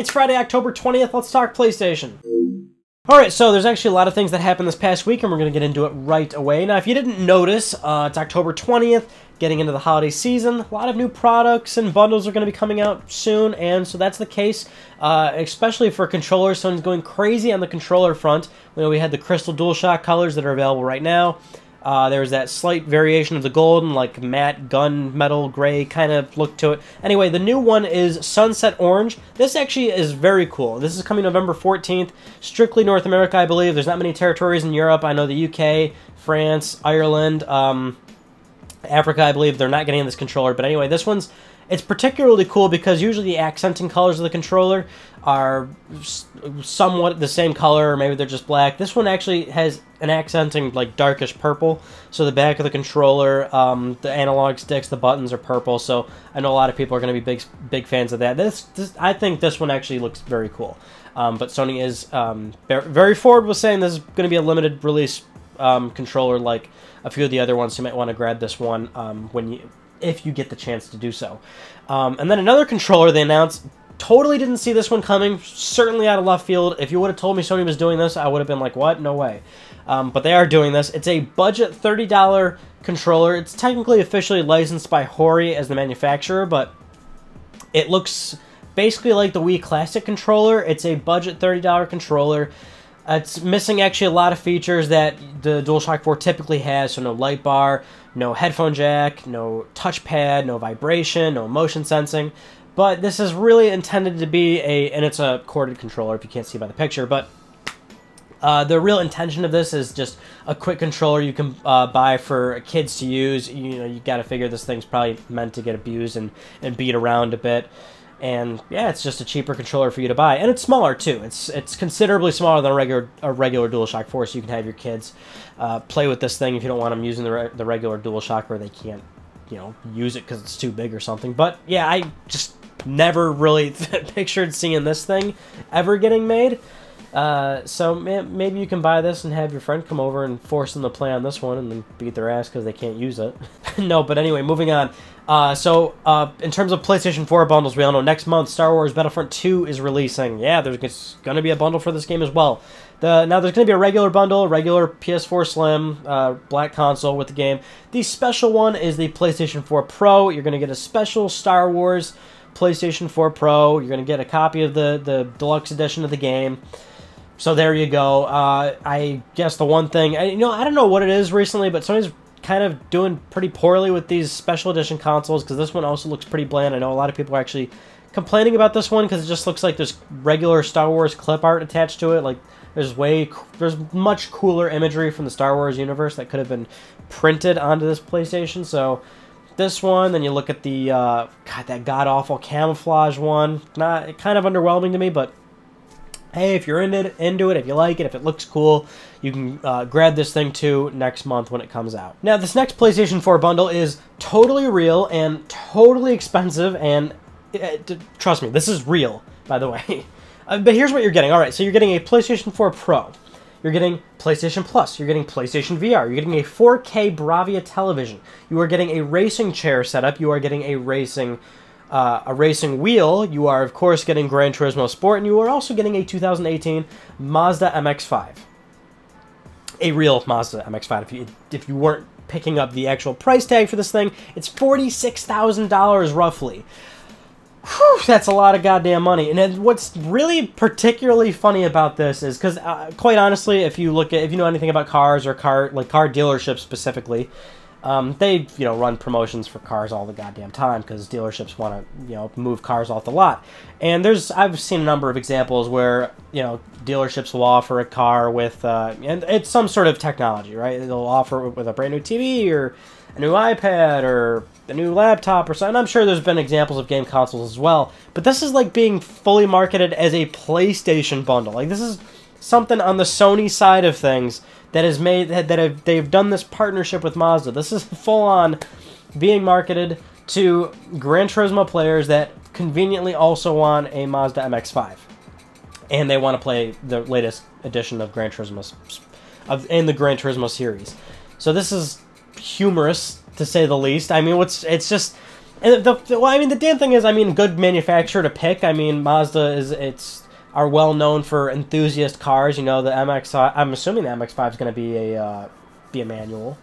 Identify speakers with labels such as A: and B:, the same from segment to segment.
A: It's Friday, October 20th. Let's talk PlayStation. Alright, so there's actually a lot of things that happened this past week, and we're going to get into it right away. Now, if you didn't notice, it's October 20th, getting into the holiday season. A lot of new products and bundles are going to be coming out soon, and so that's the case, especially for controllers. Sony's going crazy on the controller front. We had the crystal DualShock colors that are available right now. There's that slight variation of the golden, like matte gunmetal gray kind of look to it. Anyway, the new one is Sunset Orange. This actually is very cool. This is coming November 14th, strictly North America, I believe. There's not many territories in Europe. I know the UK, France, Ireland, Africa, I believe. They're not getting this controller. But anyway, this one's... It's particularly cool because usually the accenting colors of the controller are somewhat the same color, or maybe they're just black. This one actually has an accenting like darkish purple. So the back of the controller, the analog sticks, the buttons are purple. So I know a lot of people are going to be big fans of that. I think this one actually looks very cool. But Sony is very forward with saying this is going to be a limited release controller, like a few of the other ones. So you might want to grab this one if you get the chance to do so. And then another controller they announced, totally didn't see this one coming, certainly out of left field. If you would have told me Sony was doing this, I would have been like, what? No way. But they are doing this. It's a budget $30 controller. It's technically officially licensed by Hori as the manufacturer, but it looks basically like the Wii Classic controller. It's a budget $30 controller. It's missing actually a lot of features that the DualShock 4 typically has, so no light bar, no headphone jack, no touchpad, no vibration, no motion sensing. But this is really intended to be and it's a corded controller if you can't see by the picture, but the real intention of this is just a quick controller you can buy for kids to use. You got to figure this thing's probably meant to get abused and beat around a bit. And yeah, it's just a cheaper controller for you to buy, and it's smaller too. It's considerably smaller than a regular DualShock 4, so you can have your kids play with this thing if you don't want them using the regular DualShock, or they can't, use it because it's too big or something. But yeah, I just never really pictured seeing this thing ever getting made. So maybe you can buy this and have your friend come over and force them to play on this one and then beat their ass because they can't use it. No, but anyway, moving on. So in terms of PlayStation 4 bundles, we all know next month Star Wars Battlefront 2 is releasing. Yeah, there's going to be a bundle for this game as well. Now there's going to be a regular bundle, regular PS4 Slim, black console with the game. The special one is the PlayStation 4 Pro. You're going to get a special Star Wars PlayStation 4 Pro. You're going to get a copy of the deluxe edition of the game. So there you go. I guess the one thing, I don't know what it is recently, but Sony's kind of doing pretty poorly with these special edition consoles, because this one also looks pretty bland. I know a lot of people are actually complaining about this one because it just looks like there's regular Star Wars clip art attached to it. Like there's much cooler imagery from the Star Wars universe that could have been printed onto this PlayStation. So this one, then you look at the that god-awful camouflage one. Not kind of underwhelming to me, but hey, if you're into it, if you like it, if it looks cool, you can grab this thing too next month when it comes out. Now, this next PlayStation 4 bundle is totally real and totally expensive, and trust me, this is real, by the way. But here's what you're getting. All right, so you're getting a PlayStation 4 Pro. You're getting PlayStation Plus. You're getting PlayStation VR. You're getting a 4K Bravia television. You are getting a racing chair setup. You are getting a racing wheel. You are, of course, getting Gran Turismo Sport, and you are also getting a 2018 Mazda MX-5. A real Mazda MX-5. If you weren't picking up the actual price tag for this thing, it's $46,000 roughly. Whew, that's a lot of goddamn money. And then what's really particularly funny about this is, because quite honestly, if you know anything about cars or car dealerships specifically, they run promotions for cars all the goddamn time because dealerships want to move cars off the lot. And I've seen a number of examples where dealerships will offer a car with and it's some sort of technology, right? They'll offer it with a brand new TV or a new iPad or a new laptop or something. I'm sure there's been examples of game consoles as well, but this is like being fully marketed as a PlayStation bundle. Like this is something on the Sony side of things that is made they've done this partnership with Mazda. This is full on being marketed to Gran Turismo players that conveniently also want a Mazda MX-5, and they want to play the latest edition of Gran Turismo in the Gran Turismo series. So this is humorous to say the least. I mean, it's just And well, I mean, the damn thing is, I mean, good manufacturer to pick. I mean, Mazda are well known for enthusiast cars. You know, the MX. I'm assuming the MX-5 is going to be a manual.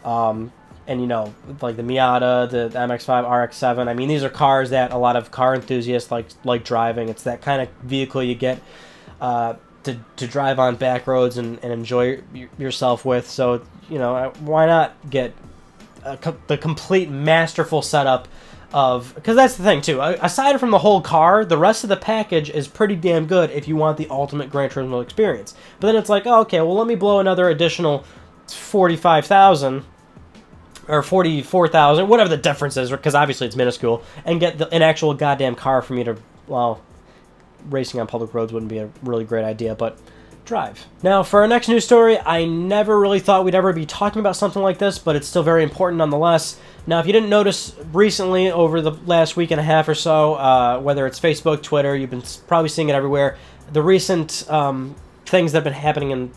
A: And you know, like the Miata, the MX-5, RX-7. I mean, these are cars that a lot of car enthusiasts like driving. It's that kind of vehicle you get to drive on back roads and enjoy yourself with. So, you know, why not get the complete masterful setup of... Because that's the thing, too. Aside from the whole car, the rest of the package is pretty damn good if you want the ultimate Gran Turismo experience. But then it's like, oh, okay, well, let me blow another additional 45,000 or 44,000, whatever the difference is, because obviously it's minuscule, and get an actual goddamn car for me to, well, racing on public roads wouldn't be a really great idea, but drive. Now, for our next news story, I never really thought we'd ever be talking about something like this, but it's still very important nonetheless. Now, if you didn't notice recently, over the last week and a half or so, whether it's Facebook, Twitter, you've been probably seeing it everywhere, the recent things that have been happening in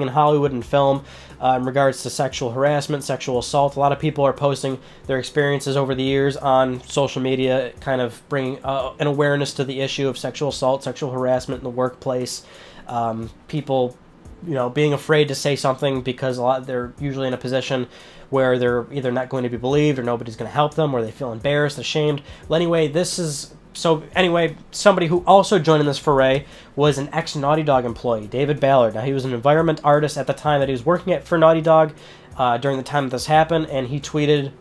A: Hollywood and film in regards to sexual harassment, sexual assault. A lot of people are posting their experiences over the years on social media, kind of bringing an awareness to the issue of sexual assault, sexual harassment in the workplace. People, you know, being afraid to say something because they're usually in a position where they're either not going to be believed or nobody's going to help them, or they feel embarrassed, ashamed. Well, anyway, somebody who also joined in this foray was an ex-Naughty Dog employee, David Ballard. Now, he was an environment artist at the time that he was working for Naughty Dog during the time that this happened, and he tweeted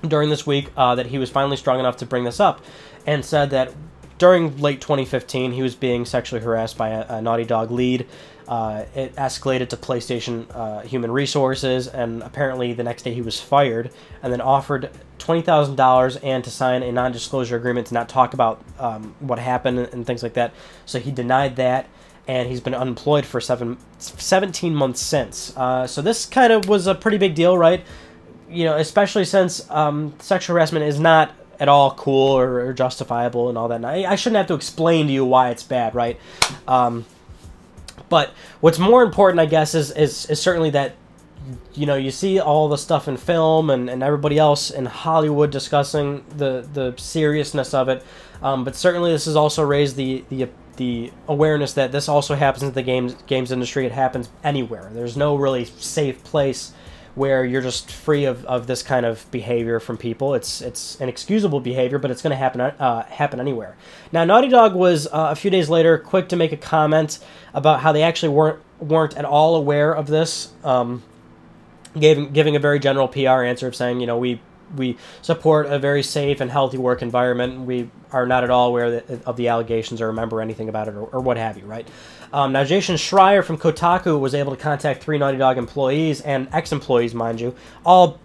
A: during this week that he was finally strong enough to bring this up, and said that during late 2015, he was being sexually harassed by a Naughty Dog lead. It escalated to PlayStation Human Resources, and apparently the next day he was fired, and then offered $20,000 and to sign a non-disclosure agreement to not talk about what happened and things like that. So he denied that, and he's been unemployed for 17 months since. So this kind of was a pretty big deal, right? You know, especially since sexual harassment is not at all cool or justifiable and all that. And I shouldn't have to explain to you why it's bad, right? But what's more important, I guess, is certainly that, you know, you see all the stuff in film and everybody else in Hollywood discussing the seriousness of it. But certainly this has also raised the awareness that this also happens in the games industry. It happens anywhere. There's no really safe place where you're just free of this kind of behavior from people. It's inexcusable behavior, but it's going to happen anywhere. Now, Naughty Dog was a few days later quick to make a comment about how they actually weren't at all aware of this, giving a very general PR answer of saying, you know, we support a very safe and healthy work environment. We are not at all aware of the allegations or remember anything about it or what have you, right? Now, Jason Schreier from Kotaku was able to contact 3 Naughty Dog employees and ex-employees, mind you, all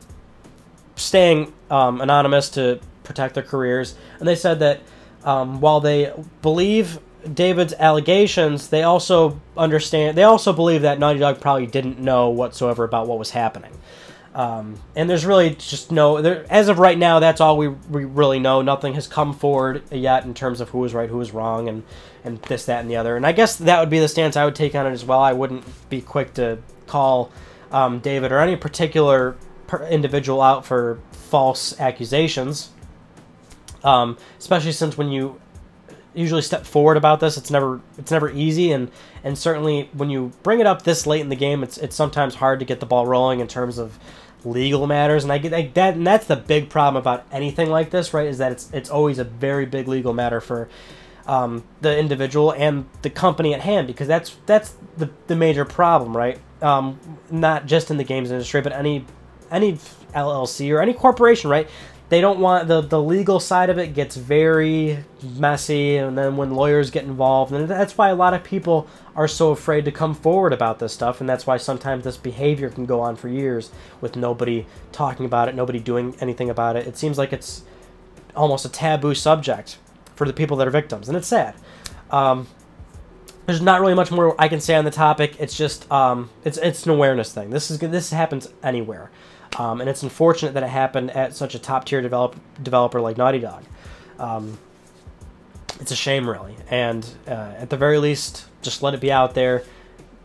A: staying anonymous to protect their careers. And they said that while they believe David's allegations, they also believe that Naughty Dog probably didn't know whatsoever about what was happening. And there's really just as of right now, that's all we really know. Nothing has come forward yet in terms of who was right, who was wrong, and this, that, and the other. And I guess that would be the stance I would take on it as well. I wouldn't be quick to call David or any particular individual out for false accusations, especially since when you usually step forward about this, it's never easy, and certainly when you bring it up this late in the game, it's sometimes hard to get the ball rolling in terms of legal matters. And I get that, and that's the big problem about anything like this, right? Is that it's always a very big legal matter for the individual and the company at hand, because that's the major problem, right? Not just in the games industry, but any LLC or any corporation, right? They don't want the legal side of it gets very messy, and then when lawyers get involved, and that's why a lot of people are so afraid to come forward about this stuff, and that's why sometimes this behavior can go on for years with nobody talking about it, nobody doing anything about it. It seems like it's almost a taboo subject for the people that are victims, and it's sad. There's not really much more I can say on the topic. It's just it's an awareness thing. This happens anywhere. And it's unfortunate that it happened at such a top-tier developer like Naughty Dog. It's a shame, really. And at the very least, just let it be out there.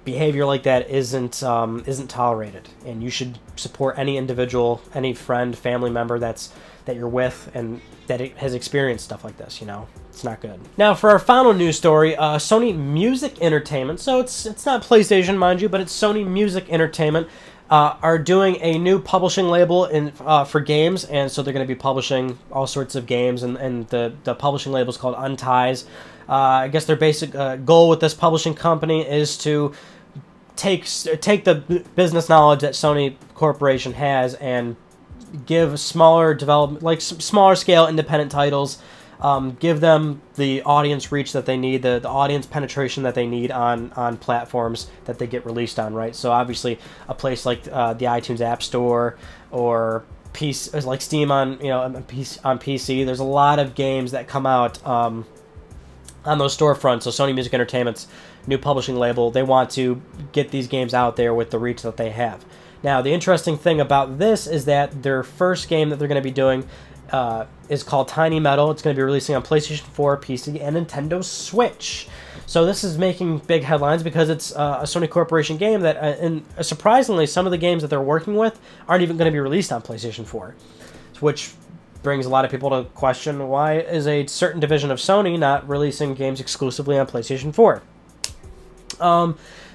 A: behavior like that isn't tolerated, and you should support any individual, any friend, family member that you're with, and that it has experienced stuff like this. You know, it's not good. Now, for our final news story, Sony Music Entertainment. So it's not PlayStation, mind you, but it's Sony Music Entertainment. Are doing a new publishing label for games, and so they're going to be publishing all sorts of games, and the publishing label is called Unties. I guess their basic goal with this publishing company is to take the business knowledge that Sony Corporation has and give smaller development, like smaller scale independent titles, give them the audience reach that they need, the audience penetration that they need on platforms that they get released on, right? So obviously a place like the iTunes App Store or PC, like Steam on PC. There's a lot of games that come out on those storefronts. So Sony Music Entertainment's new publishing label, they want to get these games out there with the reach that they have. Now, the interesting thing about this is that their first game that they're going to be doing is called Tiny Metal. It's going to be releasing on PlayStation 4, PC, and Nintendo Switch. So this is making big headlines because it's a Sony Corporation game that, and surprisingly, some of the games that they're working with aren't even going to be released on PlayStation 4, which brings a lot of people to question, why is a certain division of Sony not releasing games exclusively on PlayStation 4?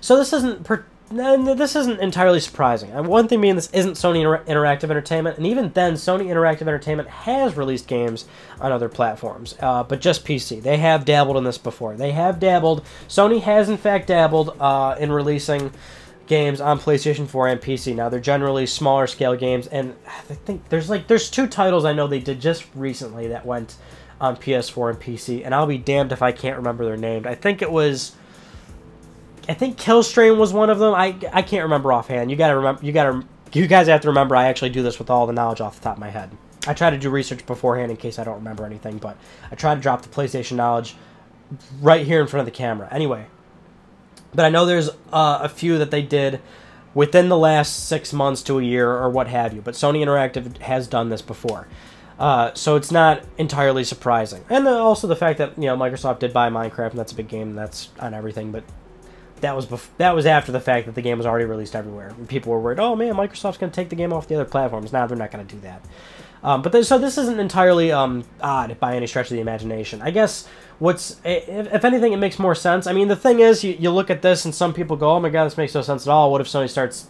A: So this isn't entirely surprising. One thing being, this isn't Sony Interactive Entertainment, and even then, Sony Interactive Entertainment has released games on other platforms, but just PC. They have dabbled in this before. They have dabbled. Sony has, in fact, dabbled in releasing games on PlayStation 4 and PC. Now, they're generally smaller scale games, and I think there's two titles I know they did just recently that went on PS4 and PC, and I'll be damned if I can't remember their names. I think Killstream was one of them. I can't remember offhand. You guys have to remember, I actually do this with all the knowledge off the top of my head. I try to do research beforehand in case I don't remember anything, but I try to drop the PlayStation knowledge right here in front of the camera. Anyway, but I know there's a few that they did within the last 6 months to a year or what have you, but Sony Interactive has done this before. So it's not entirely surprising. And also the fact that, Microsoft did buy Minecraft, and that's a big game, and that's on everything, but that was after the fact that the game was already released everywhere. And people were worried, oh man, Microsoft's going to take the game off the other platforms. Now they're not going to do that. So this isn't entirely odd by any stretch of the imagination. I guess if anything, it makes more sense. I mean, the thing is, you look at this and some people go, oh my god, this makes no sense at all. What if Sony starts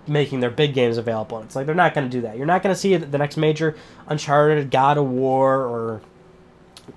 A: making their big games available? And it's like, they're not going to do that. You're not going to see the next major Uncharted, God of War, or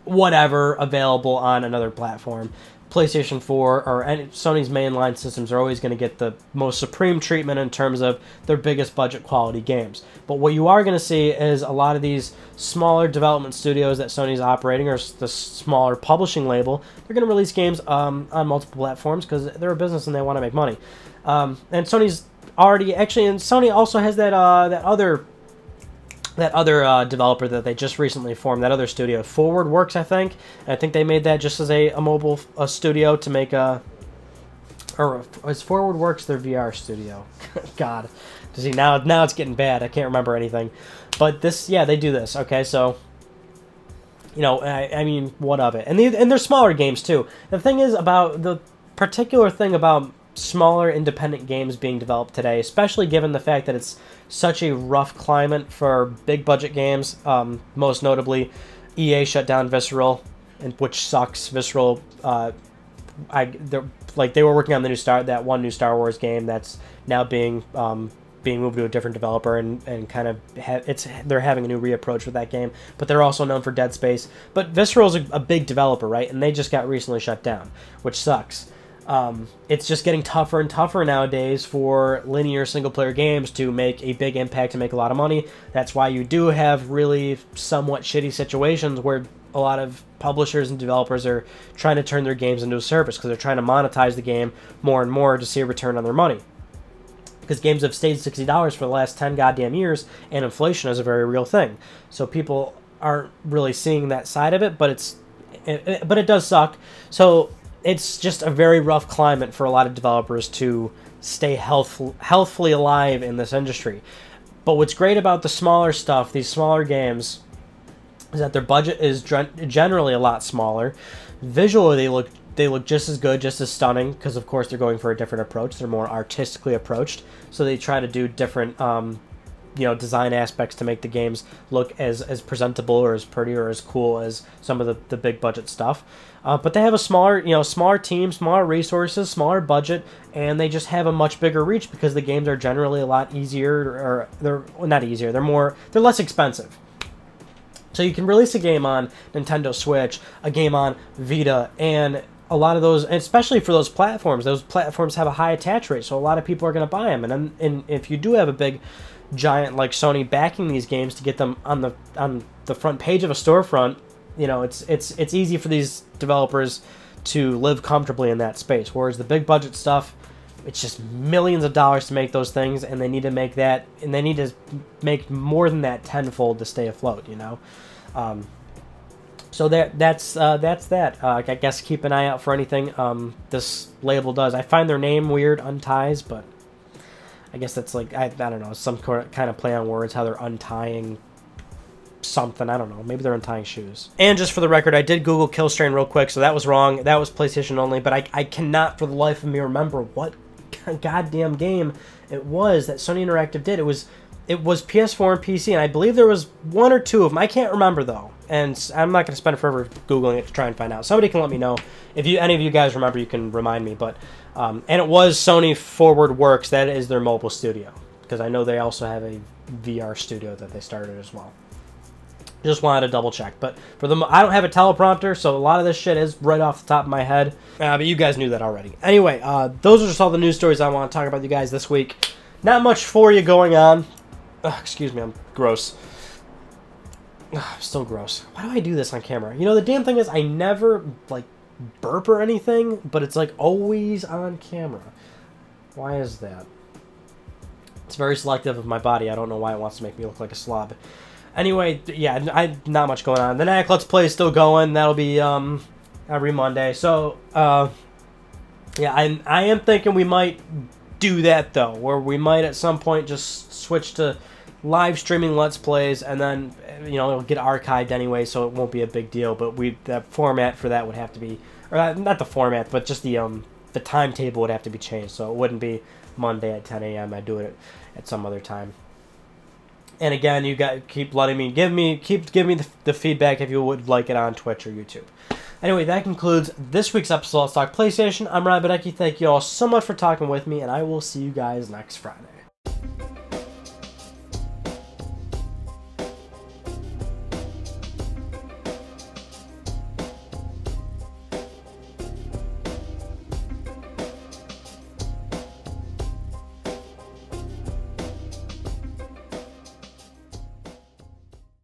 A: whatever available on another platform. PlayStation 4 or Sony's mainline systems are always going to get the most supreme treatment in terms of their biggest budget quality games. But what you are going to see is a lot of these smaller development studios that Sony's operating, or the smaller publishing label, they're going to release games on multiple platforms because they're a business and they want to make money. And Sony's already, and Sony also has that other developer that they just recently formed, that other studio, Forward Works, I think. And I think they made that just as a mobile studio to make or is Forward Works their VR studio? God, see, now it's getting bad. I can't remember anything, but they do this. Okay, so I mean, what of it? And they're smaller games too. The thing is about the particular thing about smaller independent games being developed today, especially given the fact that it's such a rough climate for big budget games. Most notably, EA shut down Visceral, which sucks. Visceral, they were working on that one new Star Wars game that's now being moved to a different developer, and kind of they're having a new reapproach with that game. But they're also known for Dead Space. But Visceral's a big developer, right? And they just got recently shut down, which sucks. It's just getting tougher and tougher nowadays for linear single-player games to make a big impact, to make a lot of money. That's why you do have really somewhat shitty situations where a lot of publishers and developers are trying to turn their games into a service because they're trying to monetize the game more and more to see a return on their money. Because games have stayed $60 for the last 10 goddamn years, and inflation is a very real thing. So people aren't really seeing that side of it, but it does suck. So it's just a very rough climate for a lot of developers to stay healthfully alive in this industry. But what's great about the smaller stuff, these smaller games, is that their budget is generally a lot smaller. Visually, they look just as good, just as stunning, because of course they're going for a different approach. They're more artistically approached, so they try to do different design aspects to make the games look as presentable or as pretty or as cool as some of the big budget stuff. But they have a smaller team, smaller resources, smaller budget, and they just have a much bigger reach because the games are generally a lot easier, or they're not easier, they're less expensive. So you can release a game on Nintendo Switch, a game on Vita, and a lot of those, especially for those platforms have a high attach rate, so a lot of people are going to buy them. And if you do have a big giant like Sony backing these games to get them on the front page of a storefront, it's easy for these developers to live comfortably in that space. Whereas the big budget stuff, it's just millions of dollars to make those things, and they need to make that, and they need to make more than that tenfold to stay afloat. So that's that. I guess keep an eye out for anything this label does. I find their name weird, Unties, but I guess that's like, I don't know, some kind of play on words, how they're untying something. I don't know. Maybe they're untying shoes. And just for the record, I did Google Kill Strain real quick, so that was wrong. That was PlayStation only, but I cannot for the life of me remember what goddamn game it was that Sony Interactive did. It was PS4 and PC, and I believe there was one or two of them. I can't remember, though, and I'm not going to spend forever Googling it to try and find out. Somebody can let me know. If any of you guys remember, you can remind me. But and it was Sony Forward Works. That is their mobile studio, because I know they also have a VR studio that they started as well. Just wanted to double check. But for them, I don't have a teleprompter, so a lot of this shit is right off the top of my head. But you guys knew that already. Anyway, those are just all the news stories I want to talk about with you guys this week. Not much for you going on. Ugh, excuse me, I'm gross. Ugh, I'm still gross. Why do I do this on camera? The damn thing is I never, like, burp or anything, but it's, like, always on camera. Why is that? It's very selective of my body. I don't know why it wants to make me look like a slob. Anyway, yeah, not much going on. The Knack Let's Play is still going. That'll be every Monday. So, yeah, I am thinking we might do that, though, where we might at some point just switch to live streaming Let's Plays, and then, it'll get archived anyway, so it won't be a big deal. But the format for that would have to be, or not the format, but just the timetable would have to be changed. So it wouldn't be Monday at 10 a.m. I'd do it at some other time. And again, you guys keep letting me give me the feedback if you would like it on Twitch or YouTube. Anyway, that concludes this week's episode of Let's Talk PlayStation. I'm Ryan Badecki. Thank you all so much for talking with me, and I will see you guys next Friday.